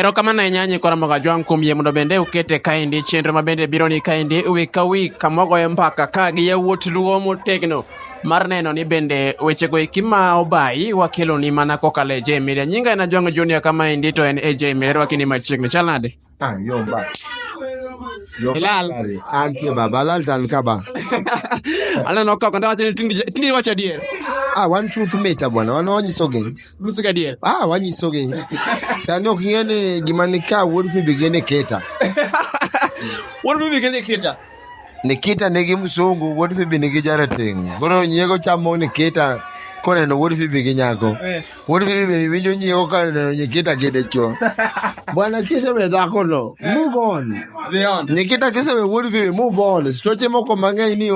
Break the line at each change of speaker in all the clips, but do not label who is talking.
Erokamano ahinya kora Jwang kuom yie mondo bende ukete kaendi chenro mabende biro ni kaendi wik ka wik kamogoye mbaka ka gi yawuot luo motegno mar neno ni bende wechego eki ma obayi wakelo ni mana kokalo e J Media. Nyinga en Jwang Junior kamaendi to en AJ Meru wakini machiegni chal nade?
Yo ba.
Hilal.
Antie baba lal tan kaba.
Aneno ka kanda wacho ni tindi wacho adier.
One truth matter bwana, wanyiso geng.
Rusi adier.
Wanyiso geng. Sani ok ng'eni gima ni ka wuod Phoebe gene Keta.
Wuod Phoebe gene Keta.
Nikita nigi msungu, wuod Phoebe nigi jarateng'. Koro nyiego chamo Nikita koneno wuod Phoebe gi nyako. Wuod Phoebe winjo nyiego koneno Nikita gi dichuo. Bwana kisewe dhako no, move on. Nikita kisewe wuod Phoebe, move on. Stoche moko mang'eny ni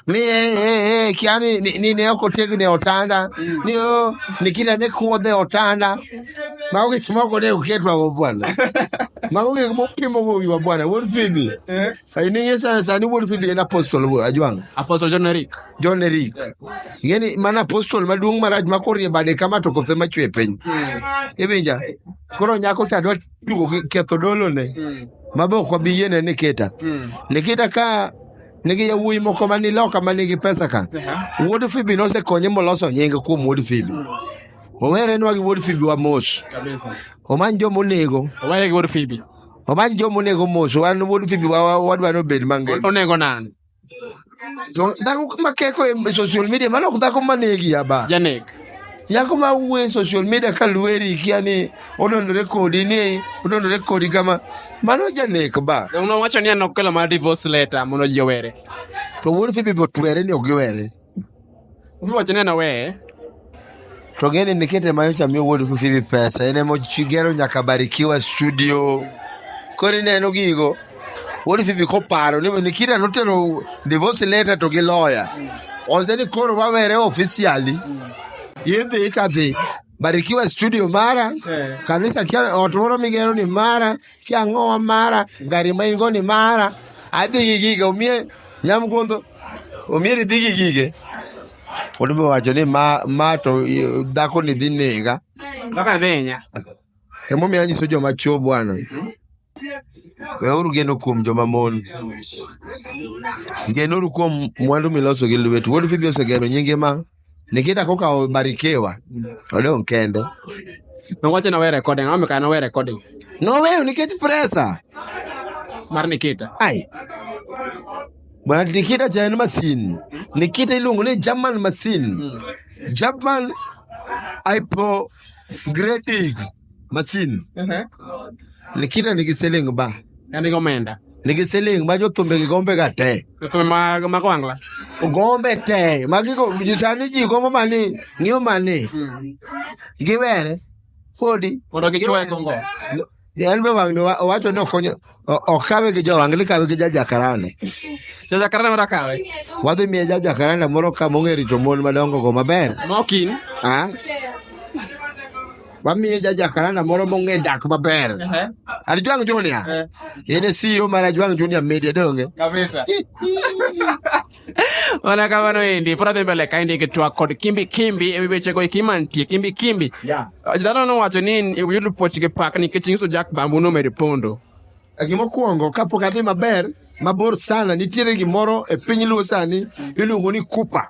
ni kiani ni ne oko tegni otanda ni Nikita ne kuodhe otanda maoge chimoko ne uketwa go bwana maoge mopimo go wiwa bwana wuod Phoebe ai ni sani wuod Phoebe en apostle Ajwang John Eric ngeni mana apostle maduong' marach makorie bade kama to kothe machwe piny ibinja koro nyako cha dwa tugo ketho dolo ne mabo kwa biyene Nikita ka nigi yawuoyi moko mani loka manigi pesa ka. Wuod Phoebe nosekonye moloso nying kuom wuod Phoebe. Owere nwa gi wuod Phoebe wa mos.
Kabisa.
Omany jomonego.
Owere gi wuod Phoebe.
Omany jomonego mos. Wan wuod Phoebe wadwa no bed mang'eny.
Onego nan.
To dhako makeko e social media manok dhako manegi aba.
Janek.
Nyako ma wuoye social media ka lueri kiani odonore kodi kama mano janek ba.
Uno wacho ni anokelo ma divorce letter mono ji owere.
To wuod Phoebe botwere ni ogiwere.
Wacho ni anoweye.
To gene Nikita mayocha miyo wuod Phoebe pesa ene mochigero nyaka Barikiwa studio. Kori neno gigo. Wuod Phoebe koparo ni Nikita notero divorce letter to gi lawyer. Ozeni koro wawere officially. Yedhe itadhi Barikiwa studio mara kanisa kia otoro migero ni mara kia ng'owa mara gari maingo ni mara adhi gige umie nyamgondo umie dhi gige odumbe wacho ni ma to dhako ni dhi nega
kaka dhenya
emo mi anyiso joma chuo bwana weuru geno kuom joma mon genoru kuom mwandu miloso gi lwetu. Wuod Phoebe osegero nyinge ma Nikita koka Barikiwa odong' kende.
Nowacho na we recording, ame kana we recording.
No weyo nikech presa
Mar Nikita.
Bwana Nikita cha en masin. Nikita iluongo ni German masin. German hypograding masin. Nikita nigi siling ba.
Kandi gomenda.
Nigi siling ma jothumbe gi gombe ga te.
Jothumbe ma kwangla.
Gombe te. Magigo jisani ji gombo mani ng'iyo mani. Giwere. Fodi.
Mondo gichwoye kongo.
Yan be wang wacho no konyo okawe gi jowang kawe gi jakaranda.
Jakaranda mara kawe.
Wadhi miye jakaranda moro ka mong'eri to mon madongo go maber.
Mokin.
Wamiye jakaranda moro mong'e dak maber. Jwang Junior. Yene CEO mara Jwang Junior Media donge.
Kabisa. Wana kamano endi pora mbele kaindi kitwa kod kimbi e wechego ikimantie kimbi. Jadano no wacho ni yudo pochige pak ni kichingiso Jack Bambu no meripondo.
Gimokuongo kapok adhi maber mabor sana nitiere gimoro e piny Luo sani iluongo ni Kupa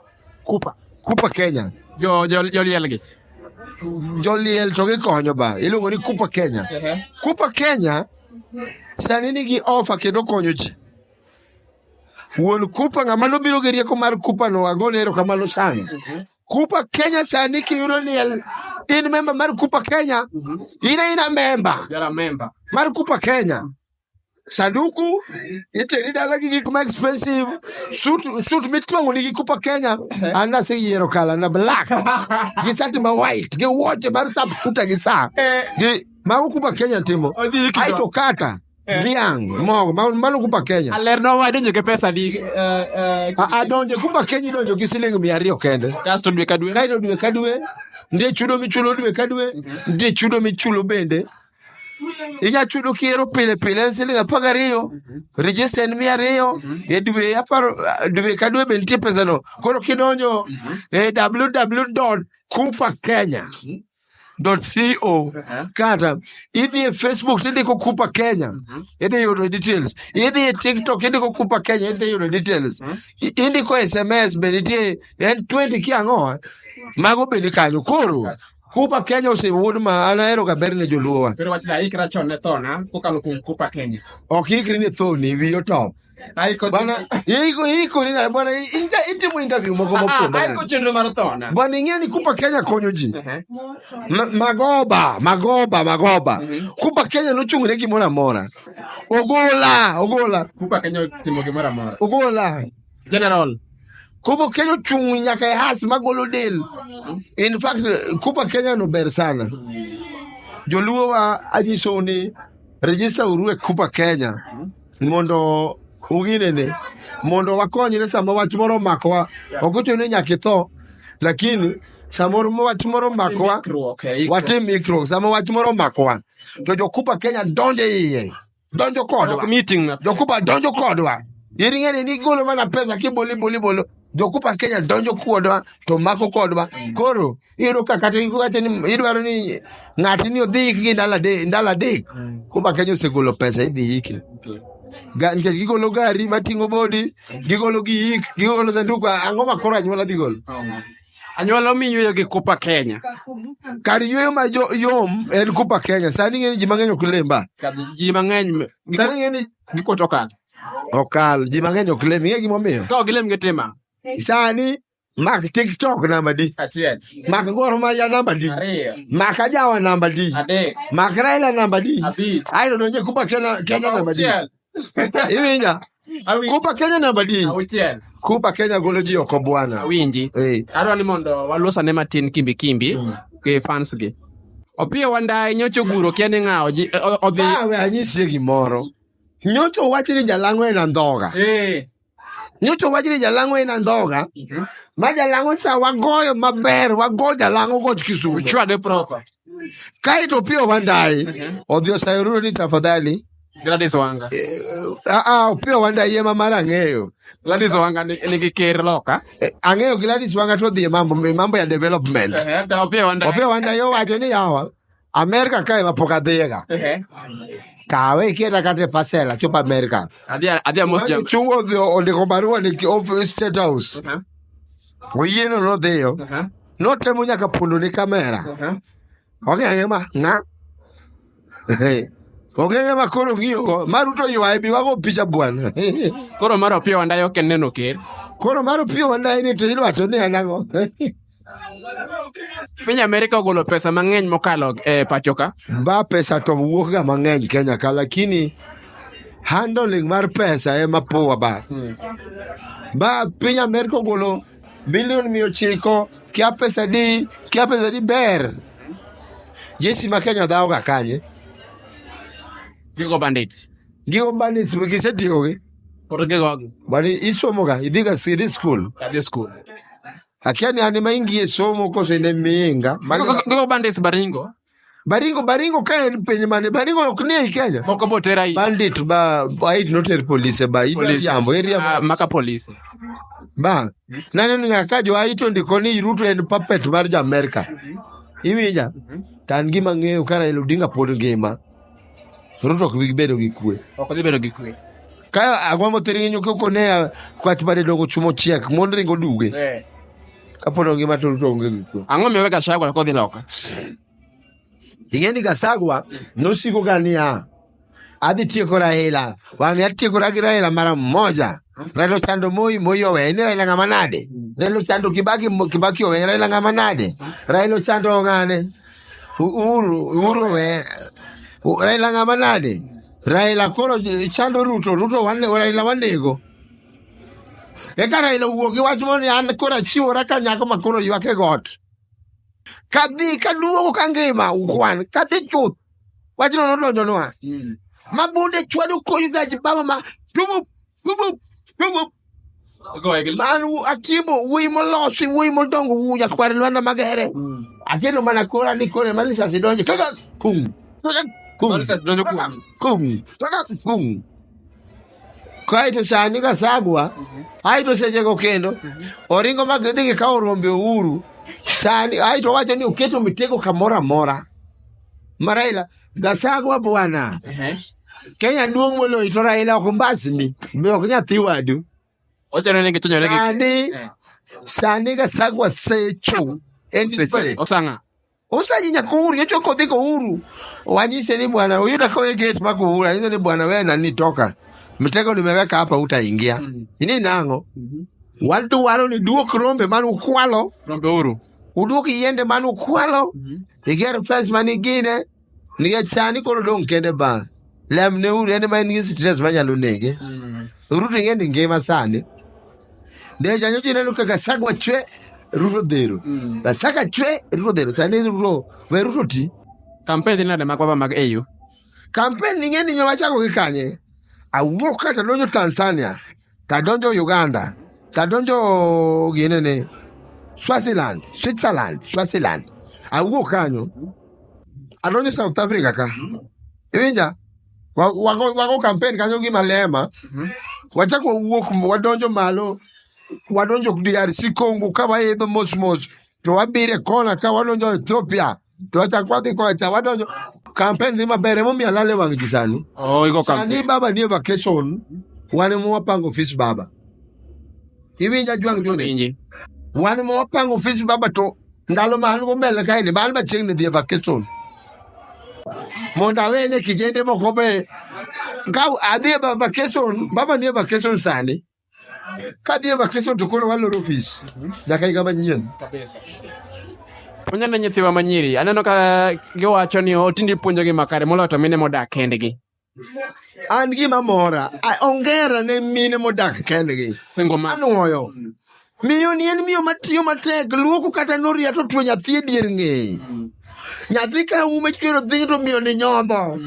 Kenya.
Jolielgi.
Joliel to gikonyo ba iluongo ni Kupa Kenya. Kupa Kenya sani nigi offer kendo konyo ji. Wuon Kupa ng'ama nobiro gi rieko mar Kupa no agone erokamano sana. Kupa Kenya sani kiyudo liel in member mar Kupa Kenya ina member.
Jara member
Mar Kupa Kenya. Sanduku iteri dala gi gik ma expensive suit mitwango ni Kupa Kenya anda se yero kala na black gi sati ma white gi watch mar sub suit gi sa gi ma Kupa Kenya timo ai to kata Diang mo mano Kupa Kenya
alerno wadonjo ke pesa di
donjo Kupa Kenya donjo gi siling 200 kende
kasto dwe ka
dwe ndie chudo michulo dwe ka dwe ndie chudo michulo bende inya chudo kiero pile siling 12 register en 200 e dwe ka dwe bende pesa no koro kidonjo www.kupakenya .co kata idhi e Facebook indiko Kupa Kenya idhi yudo details, idhi e TikTok indiko Kupa Kenya idhi yudo details, indiko SMS be nitie en 20 kiang'o mago bende kanyo. Koro Kupa Kenya osewuod ma an ahero ga ber ne joluowa.
Pero wach la ikra chon ne thona kokalo kuom Kupa Kenya.
Ok ikri ni thoni wiyo top. Bana iko ni na bwana itimo interview moko moko.
Ai ko chenro mar thona.
Bwana ing'e ni Kupa Kenya konyo ji. Magoba. Kupa Kenya nochung'ne gimoro amora. Ogola.
Kupa Kenya timo gimoro amora.
Ogola.
General.
Kupa Kenya chung nyaka e has magolo del. In fact, Kupa Kenya no ber sana. Joluo wa ajiso ni register uru e Kupa Kenya mondo uginene mondo wakonyre sama wach moro makowa. Okochune nyaka itho, lakini samoro wach moro makowa watim mikro. Sama wach moro makowa to jo Kupa Kenya donjo iye, donjo kodwa
meeting,
jo Kupa donjo kodwa. Iring'eni ni golo mana pesa kiboli jo Kupa Kenya donjo kodwa to mako kodwa. Koro iyudo ka kata iwacho ni idwaro ni ng'ati ni odhi gi ndala dek Kupa Kenya osegolo pesa idhi hike. Nikech gigolo gari mating'o bodi, gigolo gik, gigolo sanduku. Ang'o ma koro anyuola dhi golo?
Anyuola miyueyo gi Kupa Kenya.
Kar yueyo ma yom en Kupa Kenya. Sani ng'eni ji mang'eny ok lemba.
Ji mang'eny
Sani ng'eni
gikot
okal. Ji mang'eny ok lem. Ing'e gimomiyo?
Ka ok gilem gitima.
Sani mak TikTok namba di.
Achiel.
Mak Gor Mahia namba di.
Ariyo.
Mak Ajawa namba di.
Adek.
Mak Raila namba di.
Abich.
Ayo donje Kupa Kenya namba di. Iwinja? Kupa Kenya namba di.
Auchiel.
Kupa Kenya golo ji oko bwana.
Winji. Adwa ni mondo walosane matin kimbi ke fans gi. Opiyo Wandayi nyocha oguro kia ni ng'awo odhi.
We anyisi gimoro. Nyocha owacho ni Jalang'o en andhoga. Nyocha owacho ni Jalang'o en andhoga. Ma Jalang'o cha wagoyo maber, wago Jalang'o goch Kisumu.
Chwade proper.
Kaito Opiyo Wandayi odhi osayo Ruto ni tafadhali.
Gladys Wanga.
Opiyo Wandayi ema mar ang'eyo.
Gladys Wanga nigi ker loka.
Ang'eyo Gladys Wanga to dhi mambo ya development.
Opiyo
Wandayi owacho ni yawa Amerika kae mapok adhiega. Kawe kieta kate pasela chopo Amerika.
Adhi amos jam.
Chungo ondiko barua ni office State House. Oyieno nodhiyo. Notemo nyaka pondo ni kamera. Ong'e ma ng'a. Ong'e ma koro ng'iyo Maruto ywaye bi wago picha bwana.
Koro mar Opiyo Wandayi ok neno ker.
Koro mar Opiyo Wandayi ni to idwacho ni anang'o.
Piny Amerika ogolo pesa mang'eny mokalo pachoka.
Ba pesa to wuok ga mang'eny Kenya ka, lakini handling mar pesa ema poa ba. Ba piny Amerika ogolo bilion 900 kia pesa di ber. Jesi ma Kenya dhaw ga kanye.
Gigo bandits
gisetiyo gi.
Por gigo.
Bani isomo ga idhi school.
Adhi school.
Akiani anima ingie somo kose ne miinga.
Gigo bandits Baringo.
Baringo ka en piny mane. Baringo ok ni e Kenya.
Moko botera hii.
Bandit ba aid noter police ba. Yambo area.
Maka police.
Ba. Nane ngaka jo aito ndiko ni Ruto en puppet mar ja America. Iwinja. Tan gima ng'eyo ka Raila Odinga pod ngima. Ruto ok bi bedo gi kwe.
Ok dhi bedo gi kwe.
Ka agwamo thirinyo koko ne kwach bade dogo chumo chiek mon ringo duge. Kapono ngima to Ruto onge gi kwe.
Ang'o miyo Gachagua kodhi loka?
Ing'eni Gachagua nosiko gania adhi tieko Raila. Wang'e atiekora gi Raila mara mmoja. Raila ochando Moi owe. Ni Raila ng'ama nade? Raila ochando Kibaki owe. Raila ng'ama nade? Raila ochando ng'ane? Uhuru owe. Raila ng'ama nade? Raila koro chando Ruto Raila wanego. Eka Raila wuok iwach mo ni an koro achiwora ka nyako ma koro ywak e got. Kadhi kaduogo ka ngima ukwan. Kadhi chuth. Wachno nodonjo nwa. Mabunde chwado koyo gaji baba ma tubu. Man akimo wuyi molosi wuyi modongo wuya kware Lwanda Magere. Akeno mana kora ni kore malisa sidonje. Kaka kum. Kaito sani Gachagua aito sechego kendo oringo magidhi gikawo rombe Uhuru Sani ai to wacho ni uketo mitego kamora mora. Maraila Gasagwa bwana. Kenya duong moloyo to Raila ok mbasni. Me ok nyathi wadu.
Ocha ne gitonyo legi.
Sani Gasagwa secho.
Osanga.
Osaji nyakuru nyocho kodhi ko uru. Wanyise ni bwana uyuda kwa gate makuura. Hizo ni bwana wewe nani toka. Mitego nimeweka hapa utaingia. Ini nango. Watu walo ni duok rombe manu kwalo.
Rombe uru.
Uduoki yende manu kwalo. Igero fence mani gine. Niga chani koro dong kende ba. Lemne uru ene mani ngi stress manyalo nege. Ruto ngende ngema sani. Ndeja nyochi nenu Gasagwa chwe Ruto dhero. Basaka chwe Ruto dhero. Sani Ruto. We Ruto ti.
Campaign nade makwaba mag AU.
Campaign ngeni nyowachako kikanye. Awuok kata donjo Tanzania. Tadonjo Uganda. Tadonjo ginene. Swaziland. Awuok kanyo. Adonjo South Africa ka. Iwinja. Wago campaign kanyo gi malema. Wachako wuok wadonjo malo. Wadonjo DRC Congo ka waidho mos. To wabire kona ka wadonjo Ethiopia. To wachakwati kwa wadonjo. Campaign ni mabere mo mialale wang jisani.
Iko campaign.
Sani baba ni vacation. Wane mo wapango office baba. Iwinja juang jone. Wane mo wapango office baba to. Ndalo mahalo ko mele kaini. Mahalo ma cheng ni diya vacation. Monda wene kijende mo kope. Kau adhiye vacation. Baba ni vacation sani. Kadiye vacation to kono walo office. Jaka igama nyen.
Kabisa. Onyana nyithiwa manyiri. Aneno ka giwacho ni otindi puonjo gi makare moloyo to mine modak kendgi.
An gima mora. Ongera ne mine modak kendgi.
Single man.
Anuoyo. Miyo ni en miyo matiyo matek. Luoko kata noria to tuo nyathi e dier ng'e. Nyathi ka ume chkero dhi to miyo ni nyodho.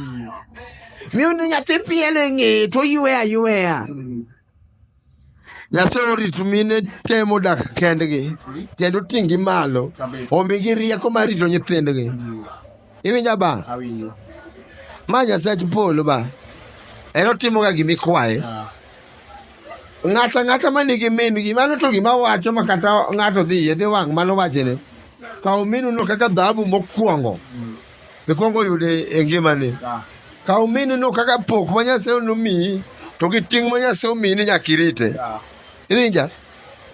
Miyo ni nyathi piele ng'e to yueya. Nyathi orito mine te modak kendgi. Kendo tingi malo. Omigi rieko mar rito nyithindgi. Iwinja ba?
Awinjo.
Ma Nyasaye polo ba. Ero timo ga gimikwaye. Ng'ata manigi min gi mano to gima wacho makata ng'ato dhi wang' mano wachene. Kaw minu no kaka dhahabu mokwongo. Mokwongo yude e ngimane. Kaw minu no kaka pok ma Nyasaye nomiyi to gi ting' ma Nyasaye omiyi ni nyaka irite. Iwinja?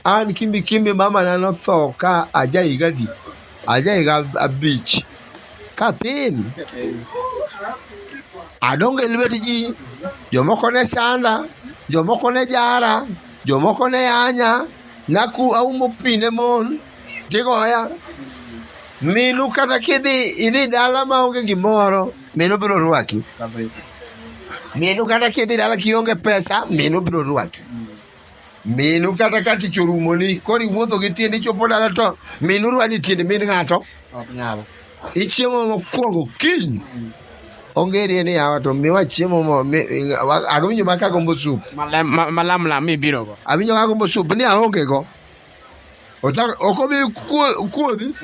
An kimbi mama na notho ka aja higa 5. Ka thin. Adonge lwet ji. Jomoko ne sanda. Jomoko ne jara. Jomoko ne anya. Naku aumo pine mon. Tigoya. Minu kata idhi dala maonge gimoro. Minu biro rwaki. Minu kata kidhi dala kionge pesa. Minu biro rwaki. Minu kata kati chorumoni. Kori wuotho gi tiendi chopo dala to. Minu rwadi tiendi min ng'ato. Ichiemo mokwongo kiny. Ongeri ni yawa to miwa chiemo mo. Agawinjo maka gombo sup.
Malamla mi biro go.
Awinjo maka gombo sup. Ni aonge go. Okobi kuodhi.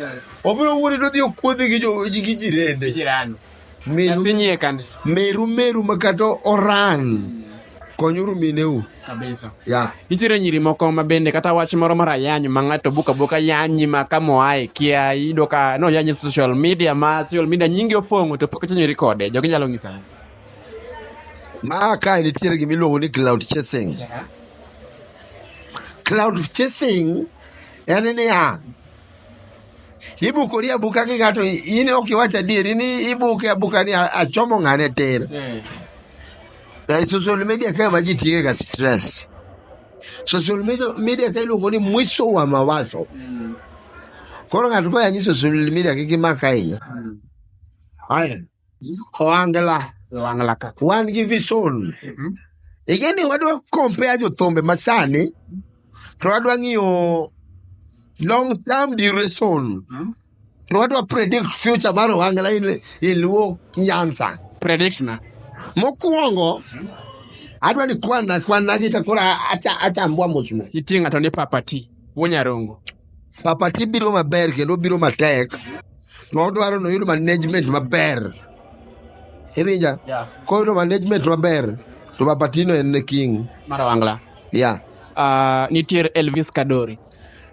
Obiro wuori to dhiyo kuodhi gi jirende.
Jirani. Nyathinyie kande.
Meru makato oran. Konyuru mineu.
Kabisa.
Ya.
Nitiere nyiri moko mabende kata wach moro mar ayanyo ma ng'ato buka yanyi ma kamoae kia ido ka no yanyi social media nyingi opong'o to pok nyiri kode. Jogi nyalo ng'isa.
Ma ka nitiere gimiluongo ni cloud chasing. Cloud chasing en ni ibukori abuka ki ng'ato in ok iwacho adieri ni ibuke abuka ni achomo ng'ane tir. Social media kama ji tiye ga stress. Social media ka iluongo ni mwiso wa mawazo. Koro ng'ato ko yanyi social media kikimaka inya. Aya. Oangla ka. Wan gi vision. Igeni wadwa compare jothombe masani. To wadwa ng'iyo long term duration. To wadwa predict future mar Oangla in Luo Nyanza.
Prediction.
Mokwongo adwa ni kwana kita kora acha mbwa mochmo.
Itinga to ni papati. Wonyarongo.
Papati biro maber kendo biro matek. No dwaro no yudo management maber. Iwinja?
Yeah.
Ko yudo management maber to papati no en king.
Mar Oangla.
Yeah.
Nitiere Elvis Kadori.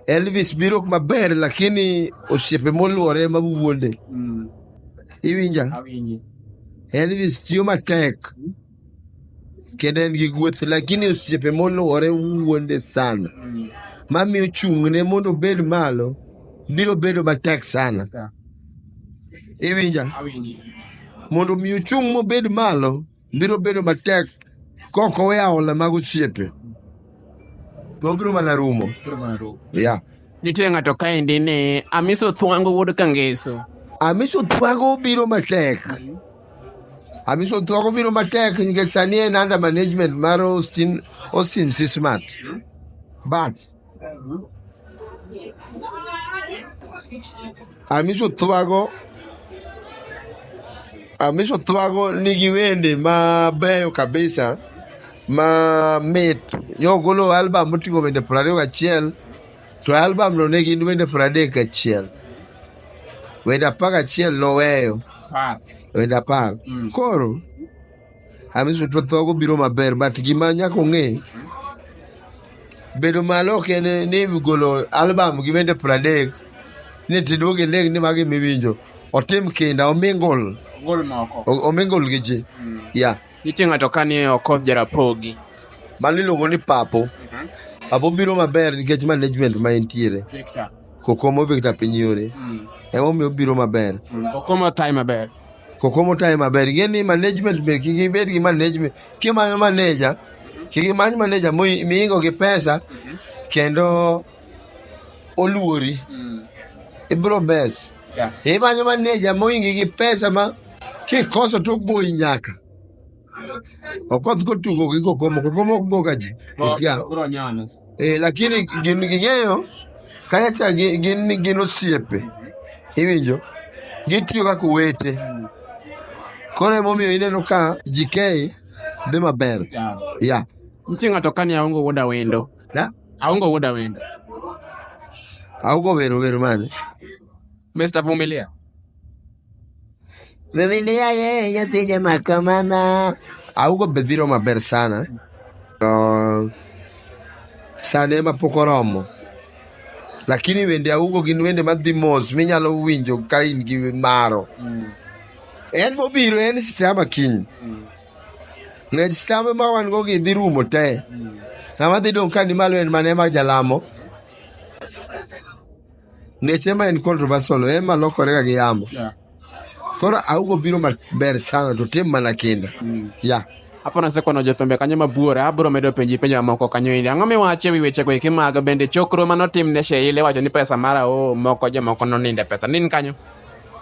Elvis biro maber lakini osiepe moluore mawuonde. Iwinja?
Awinji.
Elvis tiyo matek kendo en gi gweth lakini osiepe moluore wuonde sana. Mamiyo chung'ne mondo obed malo biro bedo matek sana. Iwinja?
Awinji.
Mondo miyo chung' mobed malo biro bedo matek kokowe aola mag osiepe. Biro mana rumo. Yeah.
Nitie ng'ato kaendi ni Amiso Thwango wuod Kangeso.
Amiso Thwango biro matek. Amiso Thwango biro matek nikech sani en under management mar Austin Sismat. But Amiso Thwango nigi wende mabeyo kabisa ma mit. Nyogolo album moting'o wende 21 to album no ne gin wende 31. Wende 11 noweyo. Wende 10. Koro Amiso Thwango biro maber but gima nyaka ong'e bedo malo kene ni golo album gi wende 30 ne tiduoge leg ni magi miwinjo otim kinda omingol gi ji. Yeah.
Nitie ng'ato kani Okoth Jarapogi.
Maniluongo ni Papo. Papo biro maber nikech management ma entiere. Kokomo Victor Pinyore. Emomiyo biro maber.
Kokomo time maber.
Kokomo time maber. Gini management ber kikibed gi management. Kimanyo manager. Kikimany manager miingo gi pesa. Kendo oluori. Ibro bes. Imanyo manager moingi gi pesa ma kikoso to boyi nyaka. Okoth kotugo gi Kokomo boga ji. Lakini ging'eyo kayacha gin osiepe. Iwinjo? Gitiyo kaka owete. Koro emomiyo ineno ka GK dhi maber. Yeah.
Nitie ng'ato kani Aongo wuod Awendo. Aongo wuod Awendo.
Aongo wero mane?
Mr. Vumilia.
Vumilia nyathine makamama. Aongo be biro maber sana. Sane ema pok oromo. Lakini wende Aongo gin wende madhi mos minyalo winjo ka in gi maro. En mobiro en Sitama kiny. Ng'ech Sitama ma wan go gi dhi rumo te. Ng'ama dhi dong' ka ni malo en mane ma jalamo. Ng'ech ema en controversial ema lokore ga gi yamo. Koro Aongo biro maber sana to tim mana kinda. Yeah.
Hapo nasekono jothumbe kanyo mabuora abro medo penjo mamoko kanyo indi. Ang'o miwache wi weche go iki mag bende chokro manotim ne Sheila wacho ni pesa mara moko jomoko noninde pesa. Nin kanyo?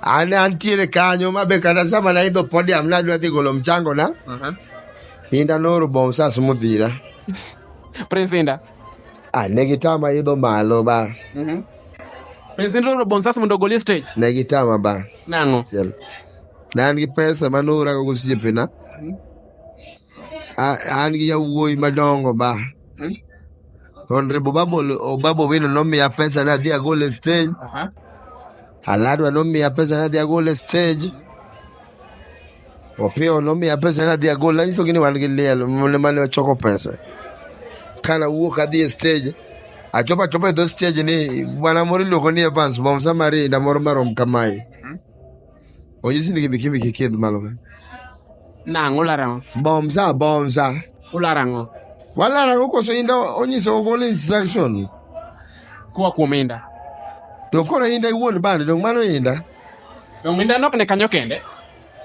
Antiere kanyo mabe kata sama na idho podium nadwa dhi golo mchango na. Inda noro Bomsas mudhira.
Prince Inda?
Negitama idho malo ba.
Prince Inda noro Bomsas mondo golie stage?
Negitama ba.
Nang'o?
Nan gi pesa manora go gosiepe na. An gi yawuoyi madongo ba. Honorable Obabo Wino nomiya pesa na dhi agole stage. Aladwa nomiya pesa na dhi agole stage. Opio nomiya pesa na dhi agole. Nyiso gini wan gi liel mane ochoko pesa. Kana wuok adhi stage. Achopa e stage ni bwana moro iluongo ni Evans Bomsa Marinda moro marom kamae. Onyisi ni gimikimi kikidh malo.
Nang'o larango?
Bomsa.
Ularango?
Walarango koso Inda onyiso ogolo instruction.
Kuwa kuom Inda?
To koro Inda iwuon bande dong mano Inda.
Dong Inda nok ne kanyo kende?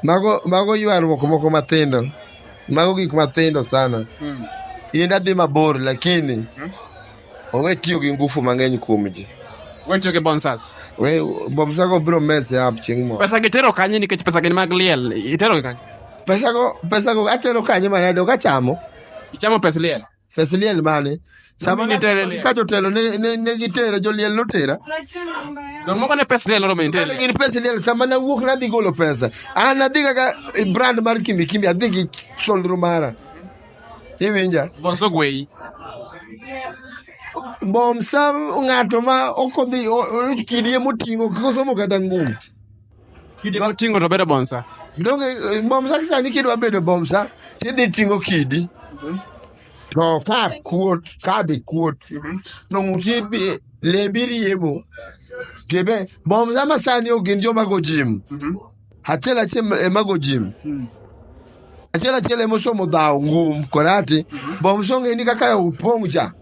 Mago ywaruok moko mathindo. Mago gik mathindo sana. Inda dhi mabor lakini owe tiyo gi ngufu mang'eny kuom ji.
We tiyo gi Bomsas?
Bomsa go biro mese up chieng' moro.
Pesa gitero kanye nikech pesa gin mag liel. Itero gi kanye?
Pesa go atero kanye manade ka chamo.
Ichamo pes liel?
Pes liel mane? Sama
nitere
ka jotelo ne gitera joliel notera.
Dong moko ne pes liel oro mentere.
Gin pes liel sama na wuok na dhi golo pesa. An adhi kaka brand mar Kimbi adhi gi solro mara. Iwinja?
Bonso gwei.
Bomsa ng'ato ma okodhi kidie moting'o kosomo kata ngum.
Kidie moting'o to bedo Bomsa.
Donge Bomsa kisani kidwa bedo Bomsa idhi ting'o kidi. To ka bi kuot. To ng'uti lembiri yemo tebe bom zama sani ogin joma go gym hatela che mago gym achela mosomo dao ngum korati bom songe ni kaka upongja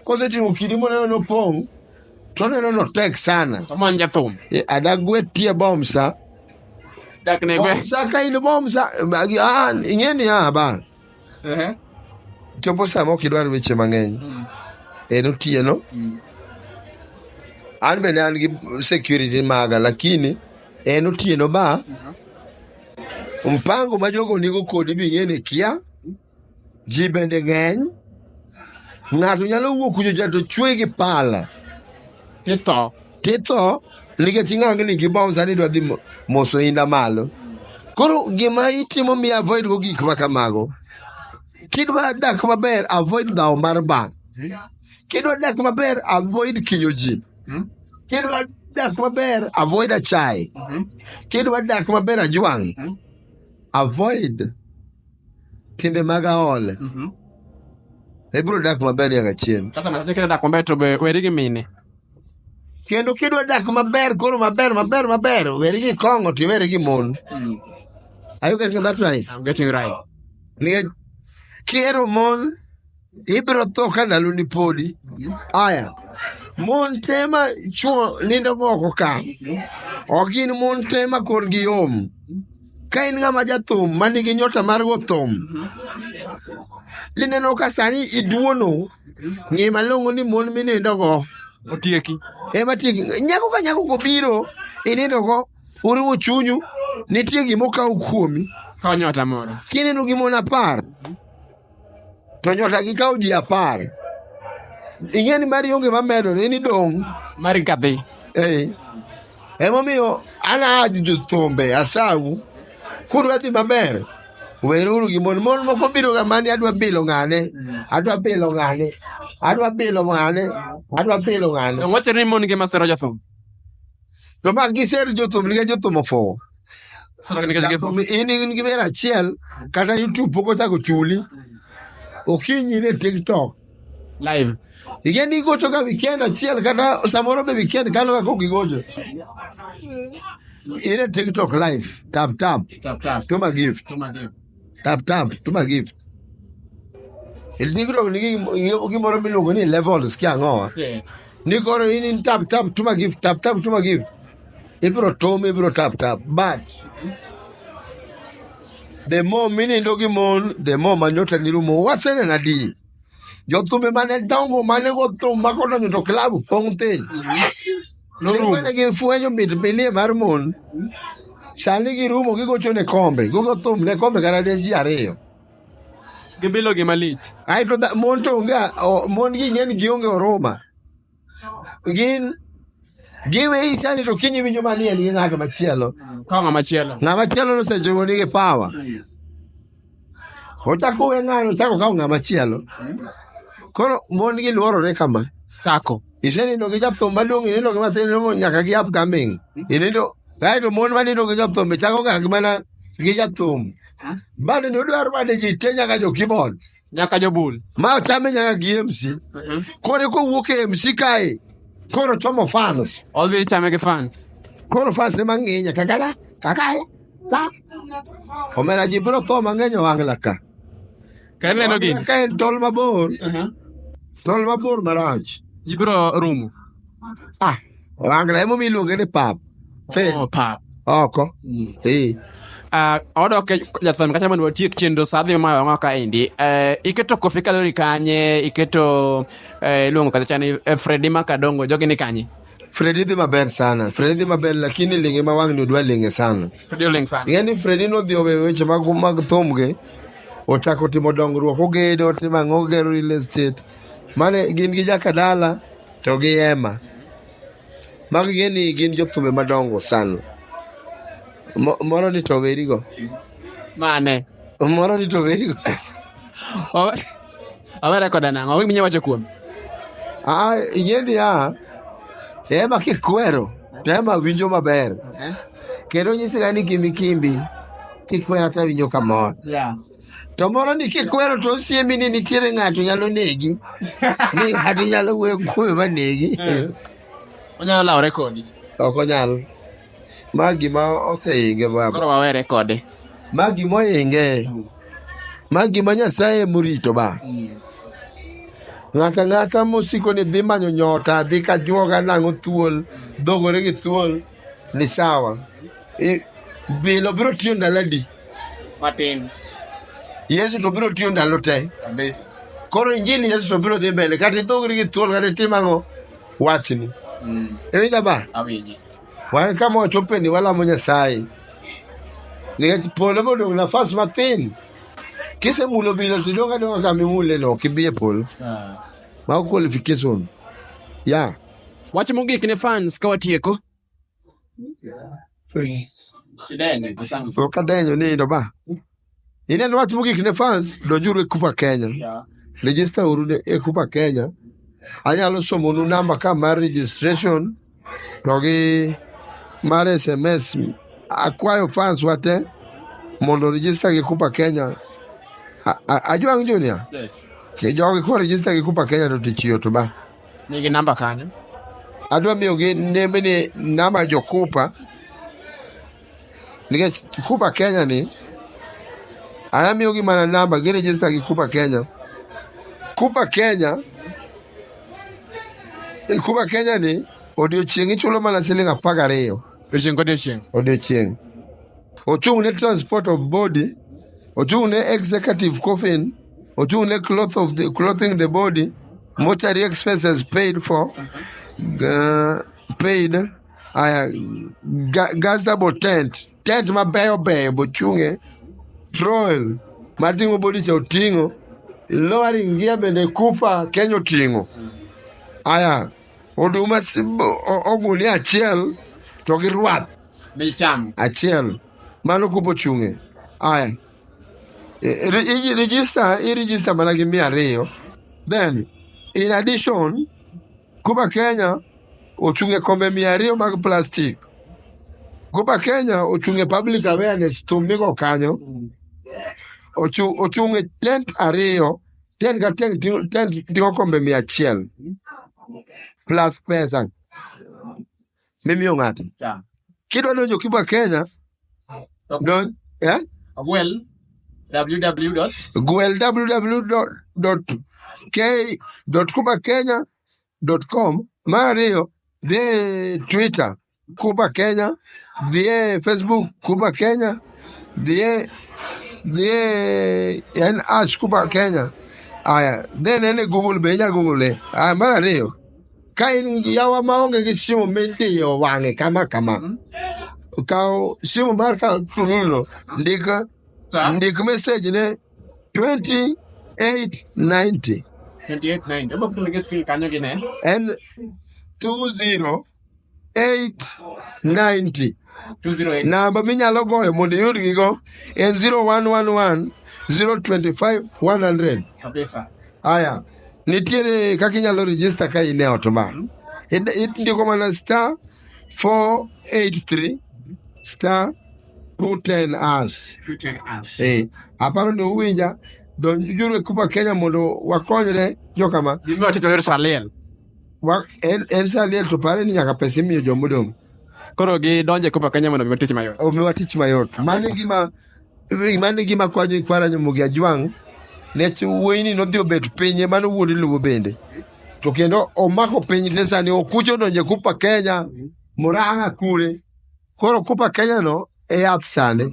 kose ti ukidimo no pong tone no tek sana
manja thum
adagwe tie bom sa
dak ne gwe
sa ka ile bom sa ingeni ba chopo sa mo kidwar weche mang'eny eno tie no an bende an gi security maga lakini eno tie no ba mpango ma jogo nigo kodi bing'ene kia ji bende ng'eny ng'ato nyalo wuok kujo jato chwe gi pala tito nikech ing'ange ni gibom sani dwa dhi moso inda malo koro gima itimo mi avoid go gik makamago kidwa dak maber avoid dhaw mar bank kidwa dak maber avoid kinyo ji kidwa dak maber avoid achai kidwa dak maber ajwang avoid timbe mag aole ebro dak maber yaga chien
sasa na kile dak maber to be weri gi mine
kendo kidwa dak maber koro maber weri gi kongo to weri gi mon are you getting that right?
I'm getting right.
Ni kero mon ibro to kanalu ni podi aya mon tema chuo nindo moko ka ogin mon tema kor gi om kain ngama jathum manigi nyota mar go thum lineno ka sani iduono ngi malongo ni mon minindo go
otieki
matieki nyako ka nyako ko biro inindo go uriwo chunyu nitie gimo ka ukuomi
ka nyota moro
kineno gimo na par to nyota gi ka uji apar ingeni mari onge mamedo ni dong
mari kadhi
emomiyo ana ajuju thumbe asau kudwa dhi maber weruru gi mon moko biro ga mani adwa bilo ng'ane
wacho ni mon gi masero jothum
to mag giser jothum ni jothum ofo ini gibera achiel kata YouTube poko chako chuli okinyi ne TikTok
live
igeni gocho ka weekend achiel kata samoro be weekend kalo ka kogigocho ine TikTok live tap to my gift tap to my gift il TikTok ni gimoro miluongo ni levels kia ngoa ni koro ini tap to my gift tap to my gift ibro tap but the more minindo gi mon the more manyota ni rumo wasene na di jothumbe mane dongo mane go thum makono to club pongte no rumo gi fuenyo bilie mar mon sani gi rumo gi gocho ne kombe go thum ne kombe kara de ji ariyo
gibilo gi malich
ai to mon to nga mon gi ngeni gi onge oroma gin giwe isani to kinyi winjo manie ni ng'ato machielo
ka ng'ama
machielo no sejogo ni gi power ochako we ng'ano chako ka ng'ama machielo koro mon gi luorore kama
sako
isenindo gi jathum maduong' inindo gi mathin nyaka gi upcoming inindo kaito mon manindo gi jathum chako ga mana gi jathum bado no dwaro bade ji te nyaka jo keyboard
nyaka jo bul
ma chame nyaka gi MC kore ko wuok MC kai koro chomo fans
all the time ge fans
koro fans mang'enya kakala la omera ji bro to mang'enyo wangla ka
kaneno gin
ka tol mabor marach
ibro rumo
wangla emo miluonge ni pap
pap
oko
odo ke jathum kacha man watiek chenro sadhi ma ngaka endi iketo Kofi Kalori kanye iketo luongo kacha ni Freddy Makadongo jogi ni kanye
Freddy dhi maber sana lakini linge ma wang' ni dwa linge sana yani Freddy no dhi owe weche mag thumge ochako timo dongruok ogedo timo ogero real estate mane gin gi jakadala to gi ema mag gin jothumbe madongo sana moro ni to werigo
mane
moro ni to werigo
awere koda nang'o winyo wacho kuom
ing'eni ema kikwero ema winjo maber kendo nyisi ga ni kimbi kikwero ta winjo kamor To moro ni kikwero to osiemi ni nitiere ng'ato nyalo negi. Ni ng'ato nyalo wuoyo kuome ma negi.
Onyalo lawre kodi.
Ok onyal. Ma gima osehinge baba.
Koro wawere kode.
Ma gima ohinge. Ma gima Nyasaye morito ba. Ng'ata mosiko ni dhi manyo nyota, dhi ka juoga nang'o thuol, dhogore gi thuol, ni sawa. Bilo biro tiyo ndalo adi?
Matin.
Yesu to biro tiyo ndalo te.
Kabisa.
Koro injili Yesu to biro dhi mbele. Kata idhogori gi thuol, kata itimang'o wachni. Ewinja ba?
Awinji.
Wan kama wachope ni walamo Nyasaye. Nikech polo modong' nafas mathin. Kise mulo bilo tidonga kama imule no kibie polo. Ma qualification. Ya.
Wach mogik ne fans ka watieko.
Kadenyo ni do ba. Ine wach mogik ne fans donjuru e Kupa Kenya. Register uru e Kupa Kenya. Anyalo somo nu namba ka mar registration to gi mar SMS. Akwayo fans wate mondo register gi Kupa Kenya. Ajuang Junior?
Yes.
Ke jogi ko register gi Kupa Kenya to tichiyo to ba.
Nigi namba kanyo?
Adwa miyo gi nembe ni namba jo Kupa. Nikech Kupa Kenya ni ana miyo gi mana namba gi register gi Kupa Kenya. Kupa Kenya ni odiochieng' ichulo mana siling 12. Odiochieng'. Ochung' ne transport of body, ochung' ne executive coffin, ochung' ne clothing the body, mortuary expenses paid for, gazebo tent mabeyo bochung'e, troll mating'o body cha oting'o, lowering gear bende Kupa Kenya oting'o. Oduma oguni achiel to gi rwath achiel mano Kupa ochung'e. Register mana gi 200. Then in addition Kupa Kenya ochung'e kombe 200 mag plastic. Kupa Kenya ochung'e public awareness tumigo kanyo. Ochung'e tent 2, tent ka tent ting'o kombe 100 plus pesa mimiyo ng'ato. Kidwa donjo Kupa Kenya www.kupakenya.com. Mar ariyo dhi Twitter Kupa Kenya, dhi Facebook Kupa Kenya, dhi Kupa Kenya. Then ene Google be ja Google. Mar ariyo ka in yawa maonge gi simu midiyo wang'e kama. Kao simu mar ka tununo ndik message ne 2890.
2890. Ebo kutu lagi screen kanyo gine.
And 20890.
208.
Namba minyalo goyo mondo iyud gigo en 0111 025 100.
Kabisa.
Nitiere kaka inyalo register ka in e ot ba. Indiko mana *483 *210#. Aparo ni uwinja donjuru e Kupa Kenya mondo wakonyre jokama.
Gima tito yor Saliel.
En Saliel to pare ni nyaka pesa imiyo jomodong'.
Koro gi donje Kupa Kenya mondo miwa tich mayot.
Miwa tich mayot. Mane gima kwanyo ikwaranyo Mugi Ajwang'. Nech wuoyini nodhi obet pinye mano wuodi luwo bende. To kendo omako piny te sani okucho donje Kupa Kenya Murang'a kure. Koro Kupa Kenya no e yath sani.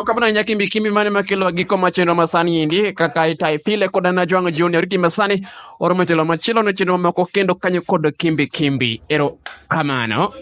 Kamano nyakimbi mane makelo giko machendo masani indi kaka itai pile koda na Ajwang' Junior ki masani oro matelo machilo no chendo mamoko kendo kanyo kod kimbi. Ero amano.